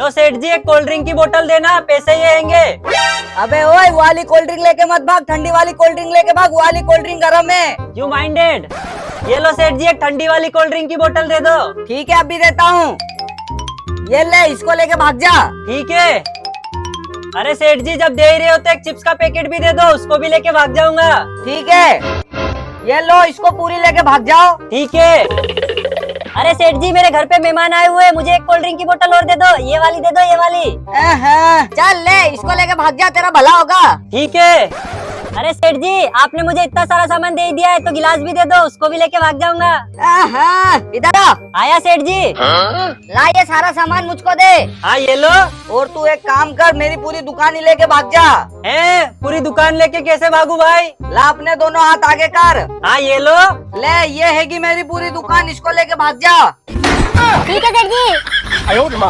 लो सेठ जी, एक cold drink की बोतल देना, पैसे ये आएंगे। अबे ओए, वाली कोल्ड ड्रिंक लेके मत भाग, ठंडी वाली कोल्ड ड्रिंक लेके भाग, वाली कोल्ड ड्रिंक गरम है। You minded. ये लो सेठ जी, एक ठंडी वाली कोल्ड ड्रिंक की बोतल दे दो। ठीक है, अभी देता हूँ। ये ले, इसको लेके भाग जा। ठीक है। अरे सेठ जी, जब दे ही रहे हो तो एक चिप्स का पैकेट भी दे दो, उसको भी लेके भाग जाऊंगा। ठीक है, ये लो, इसको पूरी लेके भाग जाओ। ठीक है। अरे सेठ जी, मेरे घर पे मेहमान आए हुए हैं, मुझे एक कोल्ड ड्रिंक की बोतल और दे दो, ये वाली दे दो, ये वाली। चल ले, इसको लेके भाग जा, तेरा भला होगा। ठीक है। अरे सेठ जी, आपने मुझे इतना सारा सामान दे दिया है तो गिलास भी दे दो, उसको भी लेके भाग जाऊंगा। इधर आ। आया सेठ जी। ला, ये सारा सामान मुझको दे। हाँ ये लो। और तू एक काम कर, मेरी पूरी दुकान ही लेके भाग जा। पूरी दुकान लेके कैसे भागू भाई? ला, अपने दोनों हाथ आगे कर। हाँ ये लो। ले, ये हैगी मेरी पूरी दुकान, इसको लेके भाग जा। ठीक है सेठ जी।